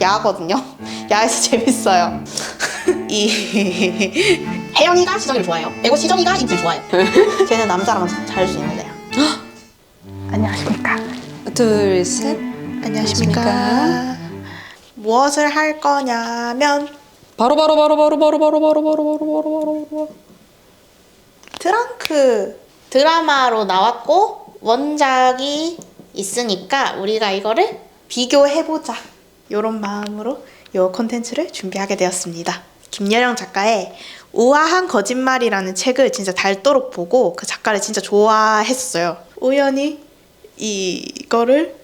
야하거든요. 야해서 재밌어요. 이 혜영이가 시정이를 좋아해요. 그리고 시정이가 인지를 좋아해요. 걔는 남자랑 잘 수 있는 애야. 안녕하십니까. 둘, 셋. 안녕하십니까. 무엇을 할 거냐면 바로. 트렁크 드라마로 나왔고 원작이 있으니까 우리가 이거를 비교해보자, 요런 마음으로 요 콘텐츠를 준비하게 되었습니다. 김여령 작가의 우아한 거짓말이라는 책을 진짜 닳도록 보고 그 작가를 진짜 좋아했어요. 우연히 이거를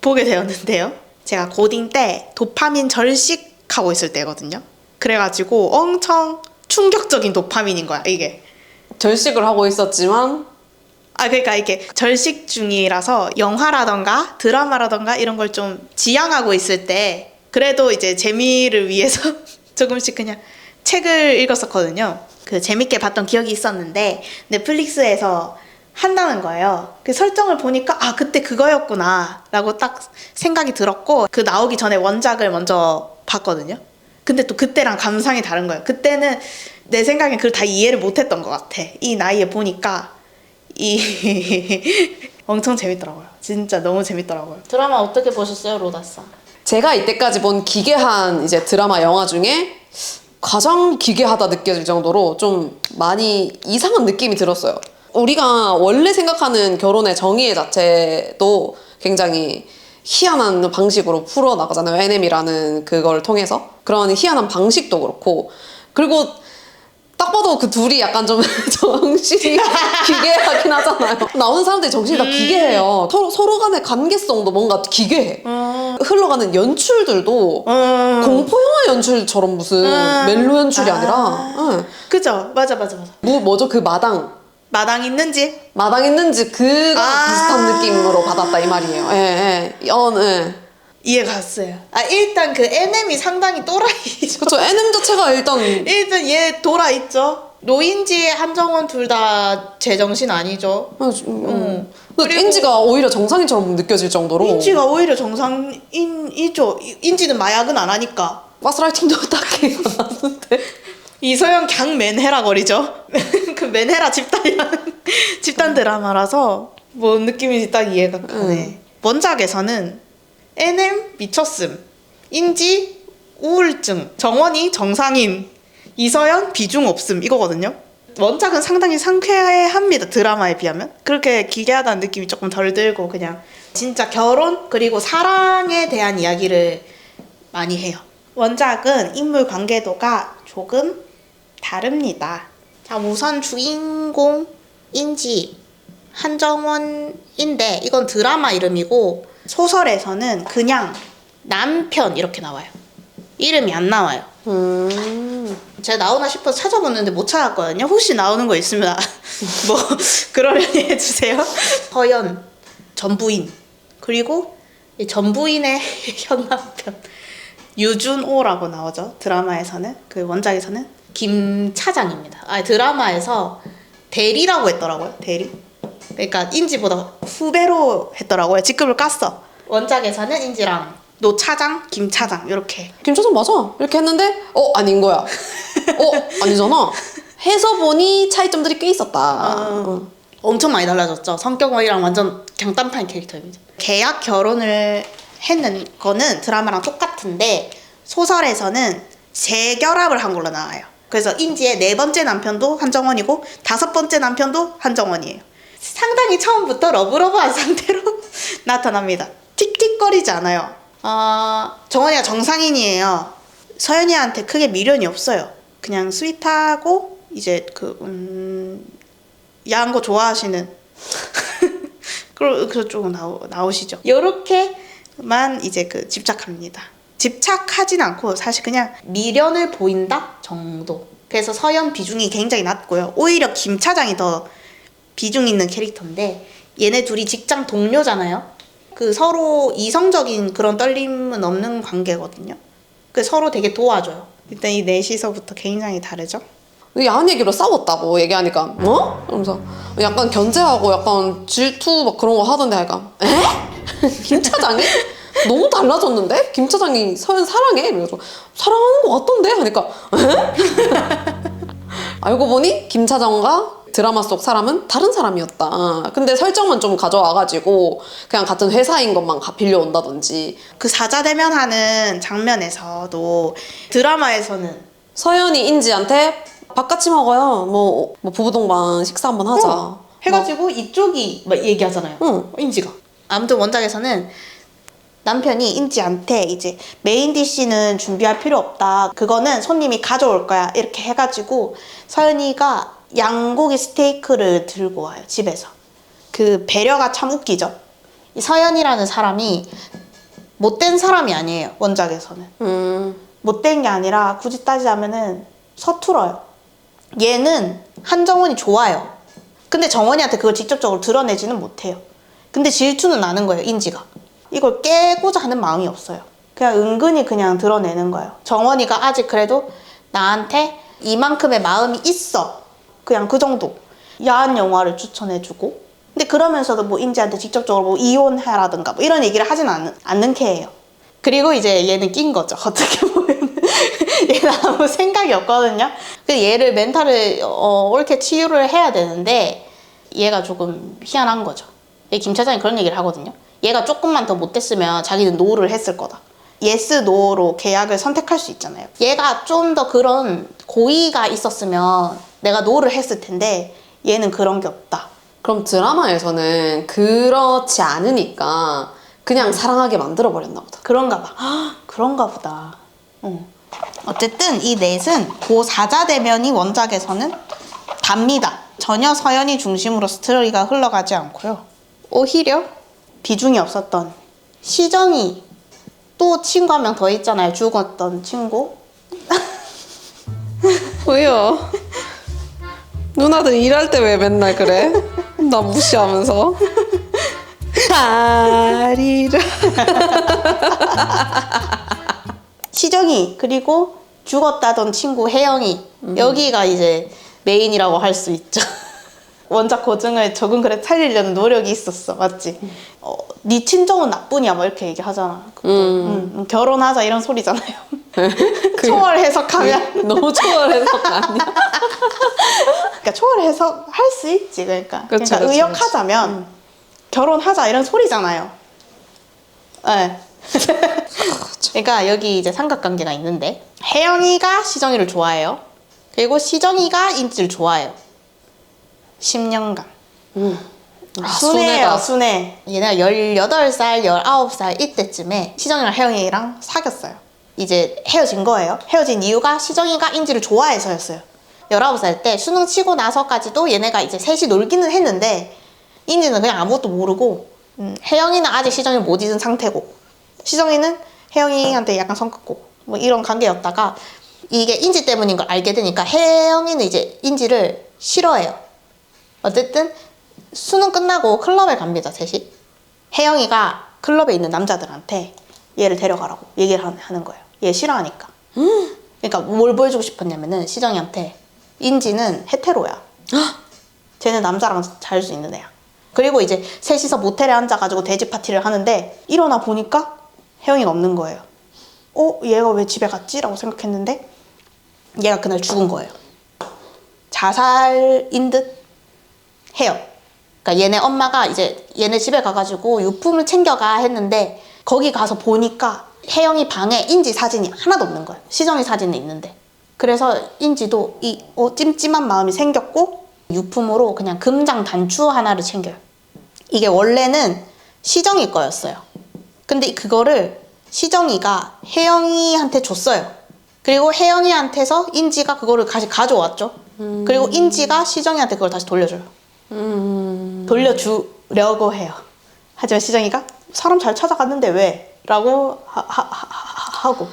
보게 되었는데요. 제가 고딩 때 도파민 절식하고 있을 때거든요. 그래가지고 엄청 충격적인 도파민인 거야, 이게. 절식을 하고 있었지만 그러니까 이게 절식 중이라서 영화라던가 드라마라던가 이런 걸 좀 지향하고 있을 때 그래도 이제 재미를 위해서 조금씩 그냥 책을 읽었었거든요. 그 재밌게 봤던 기억이 있었는데 넷플릭스에서 한다는 거예요. 그 설정을 보니까 그때 그거였구나 라고 딱 생각이 들었고, 그 나오기 전에 원작을 먼저 봤거든요. 근데 또 그때랑 감상이 다른 거예요. 그때는 내 생각엔 그걸 다 이해를 못했던 것 같아. 이 나이에 보니까 엄청 재밌더라고요. 진짜 너무 재밌더라고요. 드라마 어떻게 보셨어요, 로다사? 제가 이때까지 본 기괴한 이제 드라마 영화 중에 가장 기괴하다 느껴질 정도로 좀 많이 이상한 느낌이 들었어요. 우리가 원래 생각하는 결혼의 정의 자체도 굉장히 희한한 방식으로 풀어나가잖아요. NM이라는 그걸 통해서. 그런 희한한 방식도 그렇고, 그리고 딱 봐도 그 둘이 약간 좀 정신이 기괴하긴 하잖아요. 나오는 사람들이 정신이 다 기괴해요. 서로 간의 관계성도 뭔가 기괴해. 흘러가는 연출들도 공포 영화 연출처럼 무슨 멜로 연출이 아니라. 그죠? 맞아. 뭐죠? 그 마당 있는 집? 마당 있는 집 그거 비슷한 느낌으로 받았다 이 말이에요. 예. 이해 갔어요. 일단 그 NM이 상당히 또라이죠. 그렇죠. NM 자체가 일단 얘 돌아 있죠. 노인지 한정원 둘 다 제정신 아니죠. 그리고 인지가 오히려 정상인처럼 느껴질 정도로. 인지가 오히려 정상인이죠. 인지는 마약은 안 하니까. 가스라이팅도 딱히 안 하는데. 이소영 강 맨헤라 거리죠. 그 맨헤라 집단 드라마라서 뭐 느낌인지 딱 이해가 가네. 원작에서는 NM 미쳤음, 인지 우울증, 정원이 정상인, 이서연 비중 없음 이거거든요. 원작은 상당히 상쾌합니다. 드라마에 비하면. 그렇게 기괴하다는 느낌이 조금 덜 들고 그냥 진짜 결혼 그리고 사랑에 대한 이야기를 많이 해요. 원작은 인물 관계도가 조금 다릅니다. 자, 우선 주인공 인지 한정원인데 이건 드라마 이름이고 소설에서는 그냥 남편 이렇게 나와요. 이름이 안 나와요. 제가 나오나 싶어서 찾아봤는데 못 찾았거든요. 혹시 나오는 거 있으면 뭐 그러려니 해주세요. 서연 전부인, 그리고 이 전부인의 현 남편 유준호라고 나오죠. 드라마에서는. 그 원작에서는 김차장입니다. 드라마에서 대리라고 했더라고요. 대리. 그러니까 인지보다 후배로 했더라고요. 직급을 깠어. 원작에서는 인지랑 노 차장, 김 차장 이렇게. 김초성 맞아. 이렇게 했는데 아닌 거야. 아니잖아. 해서 보니 차이점들이 꽤 있었다. 엄청 많이 달라졌죠. 성격이랑 완전 그냥 딴판 캐릭터입니다. 계약 결혼을 했는 거는 드라마랑 똑같은데 소설에서는 재결합을 한 걸로 나와요. 그래서 인지의 4번째 남편도 한정원이고 5번째 남편도 한정원이에요. 상당히 처음부터 러브러브한 상태로 나타납니다. 틱틱거리지 않아요. 정원이가 정상인이에요. 서연이한테 크게 미련이 없어요. 그냥 스윗하고 이제 야한 거 좋아하시는 그런 쪽으로 나오시죠. 요렇게만 이제 집착합니다. 집착하진 않고 사실 그냥 미련을 보인다 정도. 그래서 서연 비중이 굉장히 낮고요. 오히려 김 차장이 더 비중 있는 캐릭터인데 얘네 둘이 직장 동료잖아요. 서로 이성적인 그런 떨림은 없는 관계거든요. 서로 되게 도와줘요. 일단 이 넷이서부터 굉장히 다르죠. 야한 얘기로 싸웠다고 얘기하니까 이러면서 약간 견제하고 약간 질투 막 그런 거 하던데 약간 김 차장이? 너무 달라졌는데? 김 차장이 서연 사랑해? 이래가지고 사랑하는 것 같던데? 하니까 에? 알고 보니 김 차장과 드라마 속 사람은 다른 사람이었다. 근데 설정만 좀 가져와가지고 그냥 같은 회사인 것만 빌려온다든지. 그 사자대면하는 장면에서도 드라마에서는 서연이 인지한테 밥 같이 먹어요. 뭐 부부동반 식사 한번 하자. 해가지고 이쪽이 막 얘기하잖아요. 응. 인지가. 아무튼 원작에서는 남편이 인지한테 이제 메인 디쉬는 준비할 필요 없다. 그거는 손님이 가져올 거야. 이렇게 해가지고 서연이가 양고기 스테이크를 들고 와요. 집에서. 그 배려가 참 웃기죠. 이 서연이라는 사람이 못된 사람이 아니에요. 원작에서는. 못된 게 아니라 굳이 따지자면은 서툴어요. 얘는 한정원이 좋아요. 근데 정원이한테 그걸 직접적으로 드러내지는 못해요. 근데 질투는 나는 거예요. 인지가. 이걸 깨고자 하는 마음이 없어요. 그냥 은근히 그냥 드러내는 거예요. 정원이가 아직 그래도 나한테 이만큼의 마음이 있어. 그냥 그 정도. 야한 영화를 추천해주고. 근데 그러면서도 뭐 인지한테 직접적으로 뭐 이혼해라든가 뭐 이런 얘기를 하진 않는 캐예요. 그리고 이제 얘는 낀 거죠. 어떻게 보면. 얘는 아무 생각이 없거든요. 근데 얘를 멘탈을 옳게 치유를 해야 되는데 얘가 조금 희한한 거죠. 김 차장이 그런 얘기를 하거든요. 얘가 조금만 더 못됐으면 자기는 노를 했을 거다. 예스, 노로 계약을 선택할 수 있잖아요. 얘가 좀 더 그런 고의가 있었으면 내가 노를 했을 텐데 얘는 그런 게 없다. 그럼 드라마에서는 그렇지 않으니까 그냥 사랑하게 만들어버렸나 보다. 그런가 봐. 그런가 보다. 어쨌든 이 넷은 고 사자대면이 원작에서는 답니다. 전혀 서연이 중심으로 스토리가 흘러가지 않고요. 오히려 비중이 없었던 시정이, 또 친구 한 명 더 있잖아요. 죽었던 친구. 왜요? 누나들 일할 때 왜 맨날 그래? 나 무시하면서. 아리라. 시정이, 그리고 죽었다던 친구 혜영이. 여기가 이제 메인이라고 할 수 있죠. 원작 고증을 적은 글에 살리려는 노력이 있었어. 맞지? 네 친정은 나뿐이야. 뭐 이렇게 얘기하잖아. 결혼하자 이런 소리잖아요. 초월 해석하면. 너무 초월 해석 아니야? 그러니까 초월 해석할 수 있지. 그러니까 그쵸, 그쵸, 의역하자면 결혼하자 이런 소리잖아요. 네. 그러니까 여기 이제 삼각관계가 있는데 혜영이가 시정이를 좋아해요. 그리고 시정이가 인지를 좋아해요. 10년간. 순해요, 순해. 얘네가 18살, 19살 이때쯤에 시정이랑 혜영이랑 사귀었어요. 이제 헤어진 거예요. 헤어진 이유가 시정이가 인지를 좋아해서였어요. 19살 때 수능 치고 나서까지도 얘네가 이제 셋이 놀기는 했는데 인지는 그냥 아무것도 모르고 혜영이는 아직 시정이를 못 잊은 상태고 시정이는 혜영이한테 약간 성급고 뭐 이런 관계였다가 이게 인지 때문인 걸 알게 되니까 혜영이는 이제 인지를 싫어해요. 어쨌든 수능 끝나고 클럽에 갑니다. 셋이. 혜영이가 클럽에 있는 남자들한테 얘를 데려가라고 얘기를 하는 거예요. 얘 싫어하니까. 그러니까 뭘 보여주고 싶었냐면은 시정이한테 인지는 헤테로야. 쟤는 남자랑 잘 수 있는 애야. 그리고 이제 셋이서 모텔에 앉아가지고 돼지 파티를 하는데 일어나 보니까 혜영이가 없는 거예요. 얘가 왜 집에 갔지? 라고 생각했는데 얘가 그날 죽은 거예요. 자살인 듯 해요. 그러니까 얘네 엄마가 이제 얘네 집에 가가지고 유품을 챙겨가 했는데 거기 가서 보니까 혜영이 방에 인지 사진이 하나도 없는 거예요. 시정이 사진이 있는데. 그래서 인지도 이 찜찜한 마음이 생겼고 유품으로 그냥 금장 단추 하나를 챙겨요. 이게 원래는 시정이 거였어요. 근데 그거를 시정이가 혜영이한테 줬어요. 그리고 혜영이한테서 인지가 그거를 다시 가져왔죠. 그리고 인지가 시정이한테 그걸 다시 돌려줘요. 돌려주려고 해요. 하지만 시정이가 사람 잘 찾아갔는데 왜? 라고 하고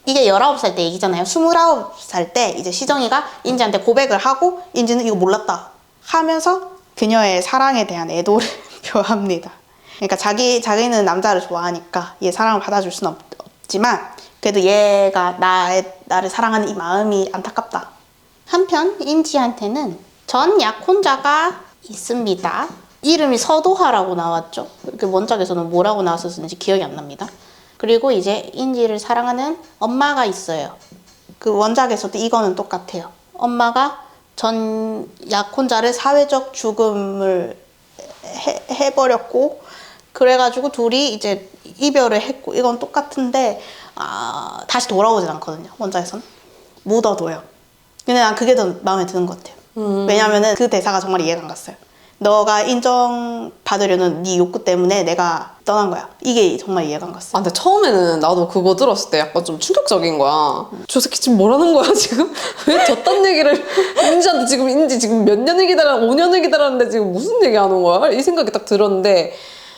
이게 19살 때 얘기잖아요. 29살 때 이제 시정이가 인지한테 고백을 하고 인지는 이거 몰랐다 하면서 그녀의 사랑에 대한 애도를 표합니다. 그러니까 자기는 남자를 좋아하니까 얘 사랑을 받아줄 수는 없지만 그래도 얘가 나를 사랑하는 이 마음이 안타깝다. 한편 인지한테는 전 약혼자가 있습니다. 이름이 서도하라고 나왔죠. 그 원작에서는 뭐라고 나왔었는지 기억이 안 납니다. 그리고 이제 인지를 사랑하는 엄마가 있어요. 그 원작에서도 이거는 똑같아요. 엄마가 전 약혼자를 사회적 죽음을 해버렸고, 그래가지고 둘이 이제 이별을 했고, 이건 똑같은데 다시 돌아오진 않거든요. 원작에서는 묻어둬요. 근데 난 그게 더 마음에 드는 것 같아요. 왜냐면은 그 대사가 정말 이해가 안 갔어요. 너가 인정받으려는 네 욕구 때문에 내가 떠난 거야. 이게 정말 이해가 안 갔어요. 아, 근데 처음에는 나도 그거 들었을 때 약간 좀 충격적인 거야. 저 새끼 지금 뭐라는 거야, 지금? 왜 저딴 얘기를 인지한테 지금 몇 년을 5년을 기다렸는데 지금 무슨 얘기 하는 거야? 이 생각이 딱 들었는데,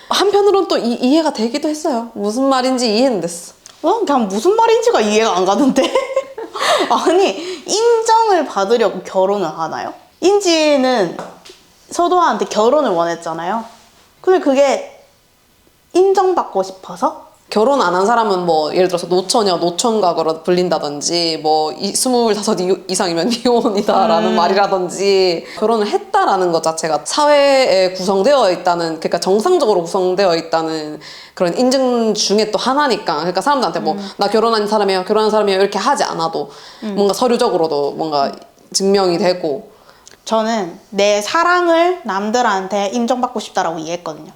한편으로는 또 이해가 되기도 했어요. 무슨 말인지 이해는 됐어. 그냥 무슨 말인지가 이해가 안 가는데? 아니, 인정을 받으려고 결혼을 하나요? 인지는 서도하한테 결혼을 원했잖아요. 근데 그게 인정받고 싶어서? 결혼 안 한 사람은 뭐 예를 들어서 노처녀, 노총각으로 불린다든지 뭐 25 이상이면 이혼이다라는 말이라든지, 결혼을 했다라는 것 자체가 사회에 구성되어 있다는, 그러니까 정상적으로 구성되어 있다는 그런 인증 중에 또 하나니까. 그러니까 사람들한테 뭐 나 결혼한 사람이에요 이렇게 하지 않아도 뭔가 서류적으로도 뭔가 증명이 되고. 저는 내 사랑을 남들한테 인정받고 싶다라고 이해했거든요.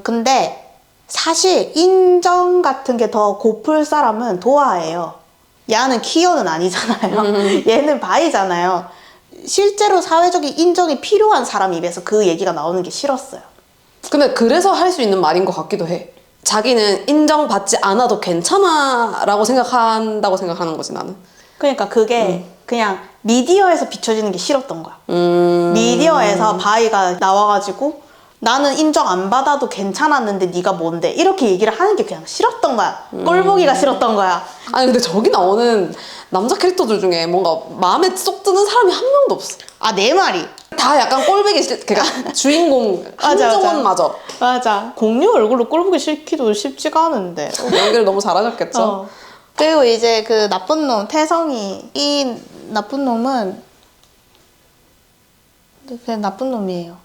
근데 사실 인정 같은 게 더 고플 사람은 도아예요. 야는 키어는 아니잖아요. 얘는 바이잖아요. 실제로 사회적인 인정이 필요한 사람 입에서 그 얘기가 나오는 게 싫었어요. 근데 그래서 할 수 있는 말인 것 같기도 해. 자기는 인정받지 않아도 괜찮아 라고 생각한다고 생각하는 거지, 나는. 그러니까 그게 그냥 미디어에서 비춰지는 게 싫었던 거야. 미디어에서 바이가 나와가지고 나는 인정 안 받아도 괜찮았는데 네가 뭔데, 이렇게 얘기를 하는 게 그냥 싫었던 거야. 꼴보기가 싫었던 거야. 아니 근데 저기 나오는 남자 캐릭터들 중에 뭔가 마음에 쏙 드는 사람이 한 명도 없어. 아, 내 말이. 다 약간 꼴보기 그러니까 주인공 맞아, 한정원마저 맞아. 공유 얼굴로 꼴보기 싫기도 쉽지가 않은데. 연기를 너무 잘하셨겠죠. 그리고 이제 그 나쁜 놈 태성이, 이 나쁜 놈은 그냥 나쁜 놈이에요.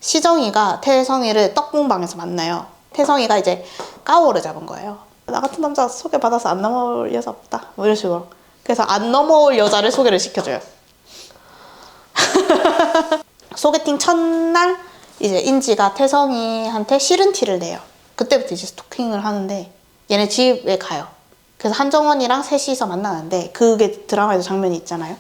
시정이가 태성이를 떡공방에서 만나요. 태성이가 이제 까오를 잡은 거예요. 나 같은 남자 소개받아서 안 넘어올 여자 없다, 뭐 이런 식으로. 그래서 안 넘어올 여자를 소개를 시켜줘요. 소개팅 첫날 이제 인지가 태성이한테 싫은 티를 내요. 그때부터 이제 스토킹을 하는데 얘네 집에 가요. 그래서 한정원이랑 셋이서 만나는데, 그게 드라마에도 장면이 있잖아요.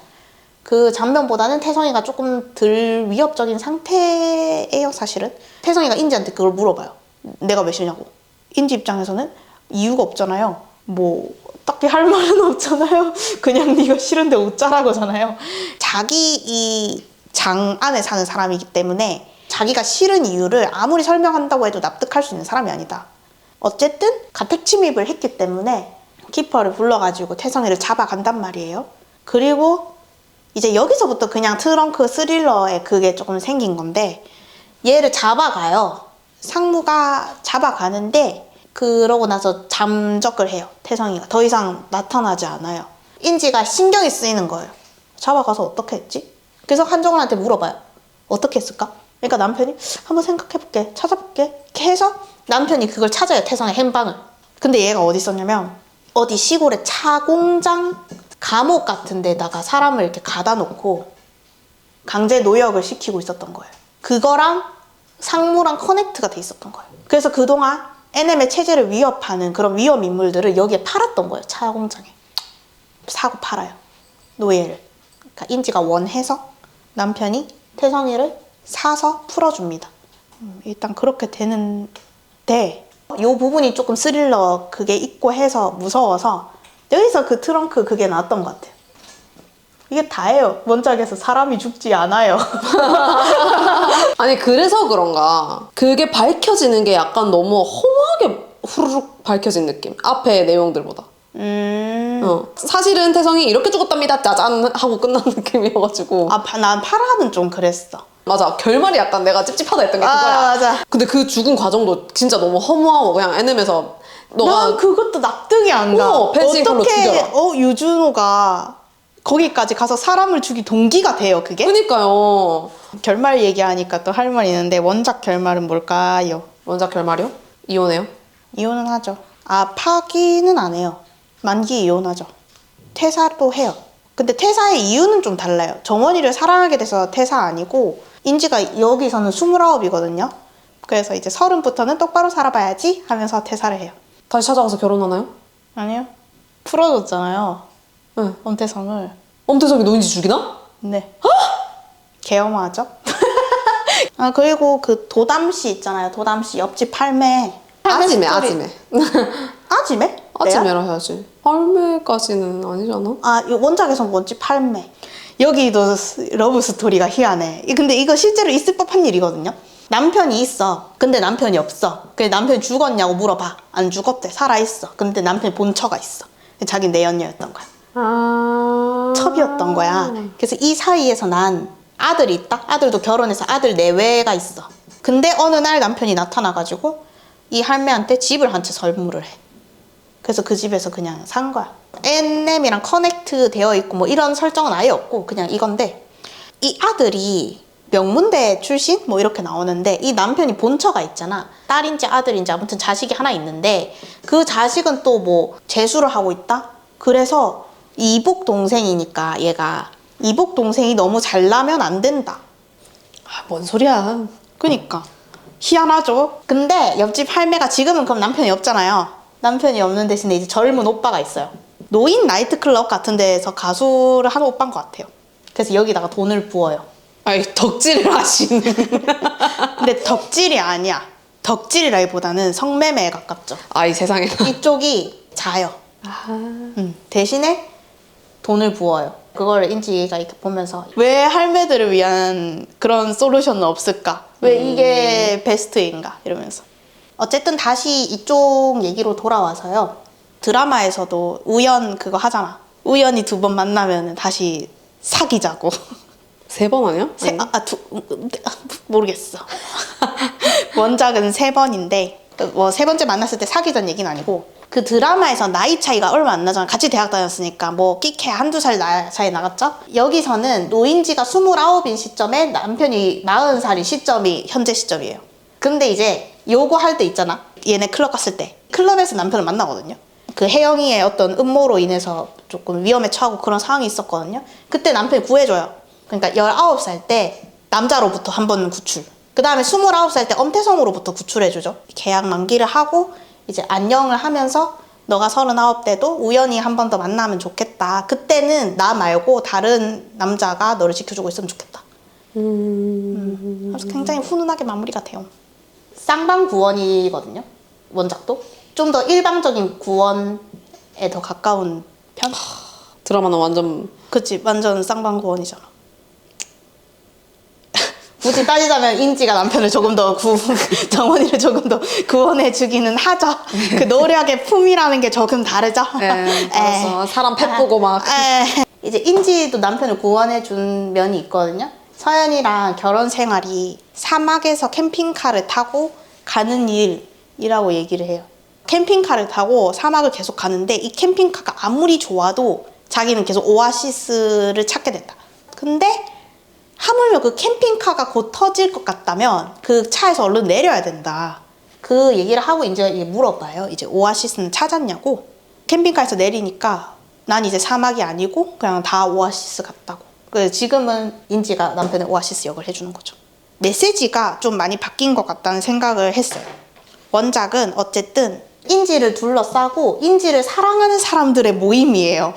그 장면보다는 태성이가 조금 덜 위협적인 상태예요, 사실은. 태성이가 인지한테 그걸 물어봐요. 내가 왜 싫냐고. 인지 입장에서는 이유가 없잖아요. 뭐 딱히 할 말은 없잖아요. 그냥 네가 싫은데 웃자라고잖아요. 자기 이 장 안에 사는 사람이기 때문에 자기가 싫은 이유를 아무리 설명한다고 해도 납득할 수 있는 사람이 아니다. 어쨌든 가택 침입을 했기 때문에 키퍼를 불러가지고 태성이를 잡아간단 말이에요. 그리고 이제 여기서부터 그냥 트렁크 스릴러에 그게 조금 생긴 건데, 얘를 잡아가요. 상무가 잡아가는데, 그러고 나서 잠적을 해요. 태성이가 더 이상 나타나지 않아요. 인지가 신경이 쓰이는 거예요. 잡아가서 어떻게 했지? 그래서 한정원한테 물어봐요. 어떻게 했을까? 그러니까 남편이 한번 생각해볼게, 찾아볼게 이렇게 해서 남편이 그걸 찾아요, 태성의 행방을. 근데 얘가 어디 있었냐면 어디 시골의 차 공장 감옥 같은 데다가 사람을 이렇게 가다 놓고 강제 노역을 시키고 있었던 거예요. 그거랑 상무랑 커넥트가 돼 있었던 거예요. 그래서 그동안 NM의 체제를 위협하는 그런 위험 인물들을 여기에 팔았던 거예요. 차 공장에 사고 팔아요, 노예를. 그러니까 인지가 원해서 남편이 태성이를 사서 풀어줍니다. 일단 그렇게 되는데, 이 부분이 조금 스릴러 그게 있고 해서 무서워서 여기서 그 트렁크 그게 나왔던 것 같아요. 이게 다예요. 원작에서 사람이 죽지 않아요. 아니 그래서 그런가 그게 밝혀지는 게 약간 너무 허무하게 후루룩 밝혀진 느낌, 앞에 내용들보다. 사실은 태성이 이렇게 죽었답니다 짜잔 하고 끝난 느낌이어가지고. 난 파라는 좀 그랬어. 맞아, 결말이 약간 내가 찝찝하다 했던 게 그거야. 맞아. 근데 그 죽은 과정도 진짜 너무 허무하고 그냥 NM에서 난 그것도 납득이 안 가. 펜싱 걸로 어떻게 죽여라. 유준호가 거기까지 가서 사람을 죽이 동기가 돼요, 그게? 그니까요. 결말 얘기하니까 또 할 말이 있는데 원작 결말은 뭘까요? 원작 결말이요? 이혼해요? 이혼은 하죠. 아, 파기는 안 해요. 만기 이혼하죠. 퇴사도 해요. 근데 퇴사의 이유는 좀 달라요. 정원이를 사랑하게 돼서 퇴사 아니고 인지가 여기서는 29이거든요. 그래서 이제 30부터는 똑바로 살아봐야지 하면서 퇴사를 해요. 다시 찾아가서 결혼하나요? 아니요. 풀어줬잖아요. 네. 엄태성을. 엄태성이 노인지 죽이나? 네. 개엄하죠? 아, 그리고 그 도담씨 있잖아요. 도담씨 옆집 할매. 아지매, 스토리- 아지매. 아지매? 아지매라 해야지. 할매까지는 아니잖아. 아, 이 원작에선 원집 할매. 여기도 러브 스토리가 희한해. 근데 이거 실제로 있을 법한 일이거든요. 남편이 있어. 근데 남편이 없어. 그래 남편이 죽었냐고 물어봐. 안 죽었대. 살아있어. 근데 남편이 본처가 있어. 자기 내연녀였던 거야. 아. 첩이었던 거야. 그래서 이 사이에서 난 아들이 있다. 아들도 결혼해서 아들 내외가 있어. 근데 어느 날 남편이 나타나가지고 이 할매한테 집을 한 채 선물을 해. 그래서 그 집에서 그냥 산 거야. Nnem이랑 커넥트 되어 있고 뭐 이런 설정은 아예 없고 그냥 이건데 이 아들이 명문대 출신 뭐 이렇게 나오는데 이 남편이 본처가 있잖아. 딸인지 아들인지 아무튼 자식이 하나 있는데 그 자식은 또 뭐 재수를 하고 있다. 그래서 이복 동생이니까 얘가 이복 동생이 너무 잘나면 안 된다. 아, 뭔 소리야. 그니까 희한하죠. 근데 옆집 할매가 지금은 그럼 남편이 없잖아요. 남편이 없는 대신에 이제 젊은 오빠가 있어요. 노인 나이트클럽 같은 데에서 가수를 하는 오빠인 것 같아요. 그래서 여기다가 돈을 부어요. 아이, 덕질을 하시는. 근데 덕질이 아니야. 덕질이라기보다는 성매매에 가깝죠. 아이, 세상에. 이쪽이 자요. 대신에 돈을 부어요. 그걸 인지가 이렇게 보면서 왜 할매들을 위한 그런 솔루션은 없을까? 왜 이게 베스트인가? 이러면서 어쨌든 다시 이쪽 얘기로 돌아와서요. 드라마에서도 우연 그거 하잖아. 우연히 2번 만나면 다시 사귀자고. 3번 아니야? 모르겠어. 원작은 3번인데 뭐 3번째 만났을 때 사귀던 얘기는 아니고 그 드라마에서 나이 차이가 얼마 안 나잖아. 같이 대학 다녔으니까 뭐 끼케 한두 살 차이 나갔죠. 여기서는 노인지가 29인 시점에 남편이 40살인 시점이 현재 시점이에요. 근데 이제 요거 할 때 있잖아. 얘네 클럽 갔을 때 클럽에서 남편을 만나거든요. 그 혜영이의 어떤 음모로 인해서 조금 위험에 처하고 그런 상황이 있었거든요. 그때 남편이 구해줘요. 그러니까 19살 때 남자로부터 한 번 구출. 그 다음에 29살 때 엄태성으로부터 구출해주죠. 계약 만기를 하고 이제 안녕을 하면서 너가 39때도 우연히 한 번 더 만나면 좋겠다. 그때는 나 말고 다른 남자가 너를 지켜주고 있으면 좋겠다. 그래서 굉장히 훈훈하게 마무리가 돼요. 쌍방구원이거든요. 원작도. 좀 더 일방적인 구원에 더 가까운 편? 드라마는 완전. 그치, 완전 쌍방구원이잖아. 굳이 따지자면 인지가 남편을 조금 더 정원이를 조금 더 구원해주기는 하죠. 그 노력의 품이라는 게 조금 다르죠. 알았어. 사람 패보고 막. 이제 인지도 남편을 구원해준 면이 있거든요. 서연이랑 결혼 생활이 사막에서 캠핑카를 타고 가는 일이라고 얘기를 해요. 캠핑카를 타고 사막을 계속 가는데 이 캠핑카가 아무리 좋아도 자기는 계속 오아시스를 찾게 된다. 근데 하물며 그 캠핑카가 곧 터질 것 같다면 그 차에서 얼른 내려야 된다. 그 얘기를 하고 이제 물어봐요. 이제 오아시스는 찾았냐고. 캠핑카에서 내리니까 난 이제 사막이 아니고 그냥 다 오아시스 같다고. 그래서 지금은 인지가 남편의 오아시스 역을 해주는 거죠. 메시지가 좀 많이 바뀐 것 같다는 생각을 했어요. 원작은 어쨌든 인지를 둘러싸고 인지를 사랑하는 사람들의 모임이에요.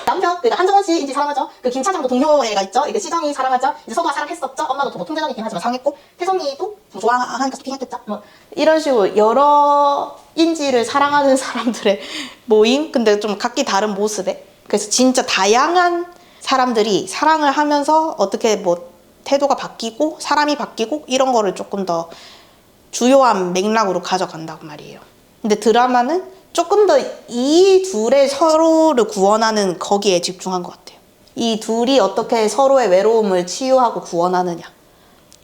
남편, 그러니까 한정원 씨 인지 사랑하죠. 그 김차장도 동료애가 있죠. 이게 시정이 사랑하죠. 이제 서도가 사랑했었죠. 엄마도 뭐 통제적이긴 하지만 사랑했고 태성이도 뭐 좋아하니까 쇼핑했겠죠. 뭐 이런 식으로 여러 인지를 사랑하는 사람들의 모임. 근데 좀 각기 다른 모습에. 그래서 진짜 다양한 사람들이 사랑을 하면서 어떻게 뭐 태도가 바뀌고 사람이 바뀌고 이런 거를 조금 더 주요한 맥락으로 가져간다고 말이에요. 근데 드라마는 조금 더 이 둘의 서로를 구원하는 거기에 집중한 것 같아요. 이 둘이 어떻게 서로의 외로움을 치유하고 구원하느냐.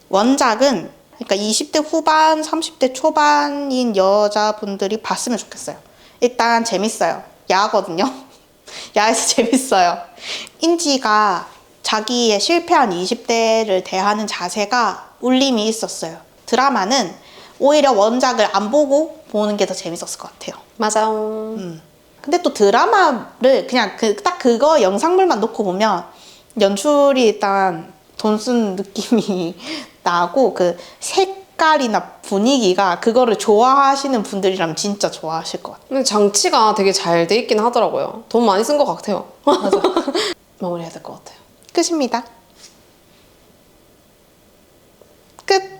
원작은 그러니까 20대 후반, 30대 초반인 여자분들이 봤으면 좋겠어요. 일단 재밌어요. 야하거든요. 야해서 재밌어요. 인지가 자기의 실패한 20대를 대하는 자세가 울림이 있었어요. 드라마는 오히려 원작을 안 보고 보는 게 더 재밌었을 것 같아요. 맞아. 근데 또 드라마를 그냥 딱 그거 영상물만 놓고 보면 연출이 일단 돈 쓴 느낌이 나고 그 색깔이나 분위기가 그거를 좋아하시는 분들이라면 진짜 좋아하실 것 같아요. 근데 장치가 되게 잘 돼 있긴 하더라고요. 돈 많이 쓴 것 같아요. 맞아. 마무리해야 될 것 같아요. 끝입니다. 끝.